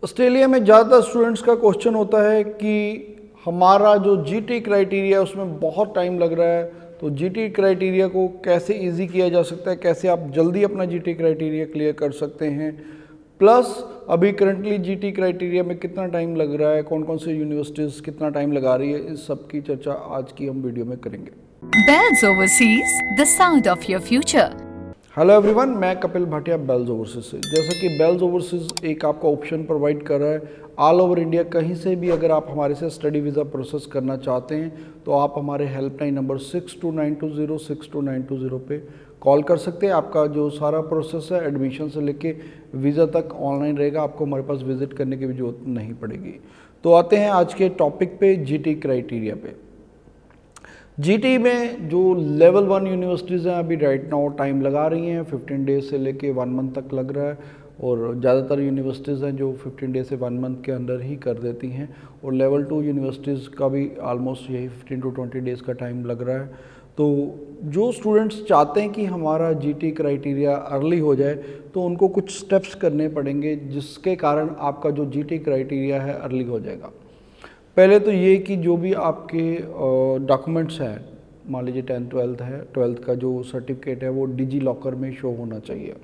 Australia में ज़्यादातर students का क्वेश्चन होता है कि हमारा जो जीटी क्राइटेरिया है उसमें बहुत टाइम लग रहा है, तो जीटी क्राइटेरिया को कैसे इजी किया जा सकता है, कैसे आप जल्दी अपना जीटी क्राइटेरिया क्लियर कर सकते हैं, प्लस अभी करंटली जीटी क्राइटेरिया में कितना टाइम लग रहा है, कौन कौन से यूनिवर्सिटीज़ कितना टाइम लगा रही है, इस सब की चर्चा आज की हम वीडियो में करेंगे। Bells Overseas, the sound of your future. Hello everyone, मैं कपिल भाटिया बेल्स ओवरसीज से। जैसा कि बेल्स ओवरसीज एक आपका ऑप्शन प्रोवाइड कर रहा है ऑल ओवर इंडिया, कहीं से भी अगर आप हमारे से स्टडी वीज़ा प्रोसेस करना चाहते हैं तो आप हमारे हेल्पलाइन नंबर 6292062920 पे कॉल कर सकते हैं। आपका जो सारा प्रोसेस है एडमिशन से लेके वीज़ा तक ऑनलाइन रहेगा, आपको हमारे पास विजिट करने की भी जरूरत नहीं पड़ेगी। तो आते हैं आज के टॉपिक पे, जीटी क्राइटेरिया पे। जीटी में जो लेवल 1 यूनिवर्सिटीज़ हैं अभी राइट नाउ टाइम लगा रही हैं, 15 डेज से लेके 1 मंथ तक लग रहा है, और ज़्यादातर यूनिवर्सिटीज़ हैं जो 15 डेज से 1 मंथ के अंदर ही कर देती हैं, और लेवल 2 यूनिवर्सिटीज़ का भी ऑलमोस्ट यही 15 to 20 डेज़ का टाइम लग रहा है। तो जो स्टूडेंट्स चाहते हैं कि हमारा जीटी क्राइटेरिया अर्ली हो जाए तो उनको कुछ स्टेप्स करने पड़ेंगे जिसके कारण आपका जो जीटी क्राइटेरिया है अर्ली हो जाएगा। पहले तो ये कि जो भी आपके डॉक्यूमेंट्स हैं, मान लीजिए 10th 12th है, 12th का जो सर्टिफिकेट है वो डिजी लॉकर में शो होना चाहिए,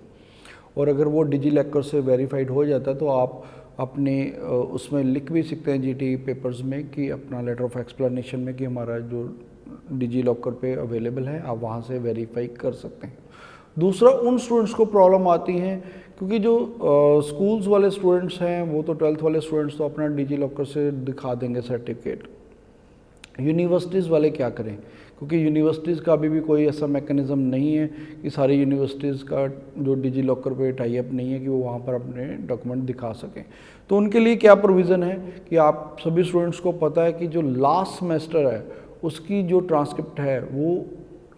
और अगर वो डिजी लॉकर से वेरीफाइड हो जाता है तो आप अपने उसमें लिख भी सकते हैं जीटी पेपर्स में कि अपना लेटर ऑफ एक्सप्लेनेशन में कि हमारा जो डिजी लॉकर पे अवेलेबल है, आप वहाँ से वेरीफाई कर सकते हैं। दूसरा, उन स्टूडेंट्स को प्रॉब्लम आती हैं क्योंकि जो स्कूल्स वाले स्टूडेंट्स हैं वो तो 12th वाले स्टूडेंट्स तो अपना डिजी लॉकर से दिखा देंगे सर्टिफिकेट। यूनिवर्सिटीज़ वाले क्या करें, क्योंकि यूनिवर्सिटीज़ का अभी भी कोई ऐसा मैकेनिज़्म नहीं है कि सारी यूनिवर्सिटीज़ का जो डिजी लॉकर पे टाई अप नहीं है कि वो वहाँ पर अपने डॉक्यूमेंट दिखा सकें। तो उनके लिए क्या प्रोविज़न है कि आप सभी स्टूडेंट्स को पता है कि जो लास्ट सेमेस्टर है उसकी जो ट्रांसक्रिप्ट है वो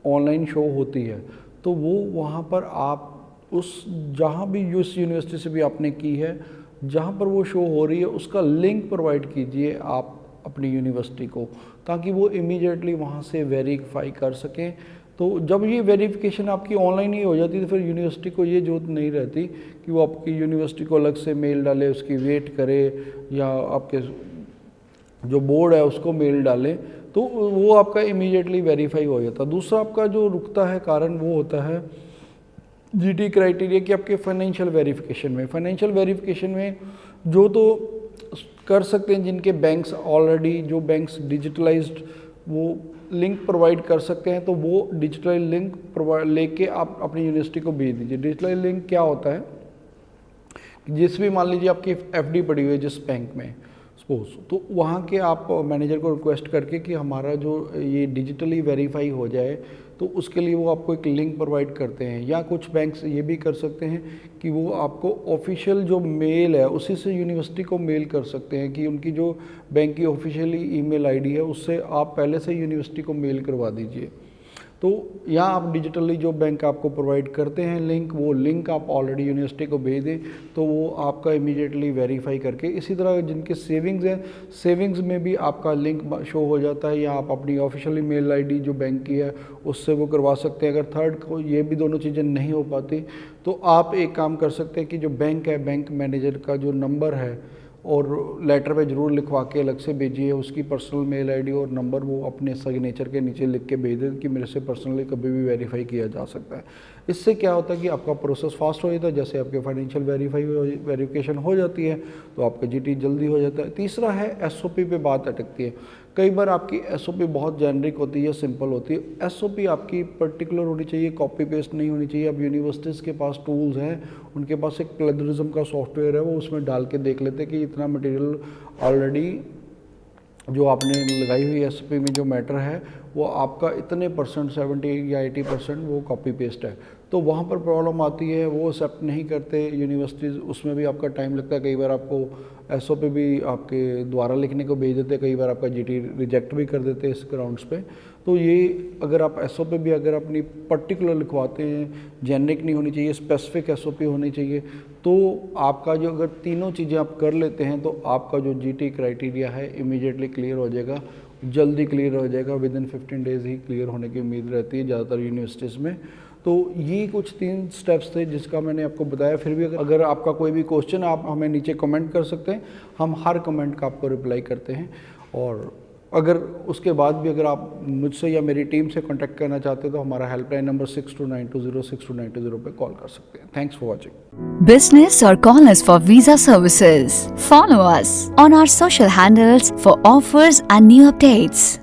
ऑनलाइन शो होती है, तो वो वहाँ पर आप उस जहाँ भी उस यूनिवर्सिटी से भी आपने की है, जहाँ पर वो शो हो रही है उसका लिंक प्रोवाइड कीजिए आप अपनी यूनिवर्सिटी को, ताकि वो इमीडिएटली वहाँ से वेरीफाई कर सकें। तो जब ये वेरिफिकेशन आपकी ऑनलाइन ही हो जाती है तो फिर यूनिवर्सिटी को ये जरूरत नहीं रहती कि वो आपकी यूनिवर्सिटी को अलग से मेल डाले, उसकी वेट करे, या आपके जो बोर्ड है उसको मेल डाले, तो वो आपका इमीडिएटली वेरीफाई हो जाता है। दूसरा आपका जो रुकता है कारण वो होता है जीटी क्राइटेरिया कि आपके फाइनेंशियल वेरिफिकेशन में। फाइनेंशियल वेरिफिकेशन में जो तो कर सकते हैं जिनके बैंक्स ऑलरेडी, जो बैंक्स डिजिटलाइज्ड वो लिंक प्रोवाइड कर सकते हैं, तो वो डिजिटलाइज लिंक प्रोवाइड लेके आप अपनी यूनिवर्सिटी को भेज दीजिए। डिजिटलाइज लिंक क्या होता है, जिस भी मान लीजिए आपकी एफडी पड़ी हुई है जिस बैंक में सपोज, तो वहाँ के आप मैनेजर को रिक्वेस्ट करके कि हमारा जो ये डिजिटली वेरीफाई हो जाए, तो उसके लिए वो आपको एक लिंक प्रोवाइड करते हैं। या कुछ बैंक्स ये भी कर सकते हैं कि वो आपको ऑफिशियल जो मेल है उसी से यूनिवर्सिटी को मेल कर सकते हैं कि उनकी जो बैंक की ऑफिशियली ईमेल आईडी है उससे आप पहले से यूनिवर्सिटी को मेल करवा दीजिए। तो यहाँ आप डिजिटली जो बैंक आपको प्रोवाइड करते हैं लिंक, वो लिंक आप ऑलरेडी यूनिवर्सिटी को भेज दें तो वो आपका इमीडिएटली वेरीफाई करके, इसी तरह जिनके सेविंग्स हैं सेविंग्स में भी आपका लिंक शो हो जाता है, या आप अपनी ऑफिशियली मेल आईडी जो बैंक की है उससे वो करवा सकते हैं। अगर थर्ड को ये भी दोनों चीज़ें नहीं हो पाती तो आप एक काम कर सकते हैं कि जो बैंक है, बैंक मैनेजर का जो नंबर है और लेटर पे ज़रूर लिखवा के अलग से भेजिए, उसकी पर्सनल मेल आईडी और नंबर वो अपने सिग्नेचर के नीचे लिख के भेज दें कि मेरे से पर्सनली कभी भी वेरीफाई किया जा सकता है। इससे क्या होता है कि आपका प्रोसेस फास्ट हो जाता है, जैसे आपके फाइनेंशियल वेरिफिकेशन हो जाती है तो आपका जीटी जल्दी हो जाता है। तीसरा है एसओपी पे बात अटकती है। कई बार आपकी एसओपी बहुत जेनरिक होती है, सिंपल होती है। एसओपी आपकी पर्टिकुलर होनी चाहिए, कॉपी पेस्ट नहीं होनी चाहिए। अब यूनिवर्सिटीज़ के पास टूल्स हैं, उनके पास एक प्लेजरिज्म का सॉफ्टवेयर है, वो उसमें डाल के देख लेते हैं कि इतना मटेरियल ऑलरेडी जो आपने लगाई हुई एसओपी में जो मैटर है वो आपका इतने परसेंट 70 या 80% वो कॉपी पेस्ट है। तो वहाँ पर प्रॉब्लम आती है, वो एक्सेप्ट नहीं करते यूनिवर्सिटीज़, उसमें भी आपका टाइम लगता है। कई बार आपको एसओपी भी आपके द्वारा लिखने को भेज देते हैं, कई बार आपका जीटी रिजेक्ट भी कर देते हैं इस ग्राउंड्स पे। तो ये अगर आप एसओपी भी अगर अपनी पर्टिकुलर लिखवाते हैं, जेनरिक नहीं होनी चाहिए, स्पेसिफिक एसओपी होनी चाहिए, तो आपका जो अगर तीनों चीज़ें आप कर लेते हैं तो आपका जो जीटी क्राइटेरिया है इमीडिएटली क्लियर हो जाएगा, जल्दी क्लियर हो जाएगा। With in 15 days he clear होने की उम्मीद रहती है ज़्यादातर यूनिवर्सिटीज़ में। तो ये कुछ 3 स्टेप्स थे जिसका मैंने आपको बताया। फिर भी अगर आपका कोई भी क्वेश्चन आप हमें नीचे कमेंट कर सकते हैं, हम हर कमेंट का आपको रिप्लाई करते हैं। और अगर उसके बाद भी अगर आप मुझसे या मेरी टीम से कांटेक्ट करना चाहते हैं तो हमारा हेल्पलाइन नंबर 6292062920 पे कॉल कर सकते हैं। Thanks for watching. Business or call us for visa services. Follow us on our social handles for offers and new updates.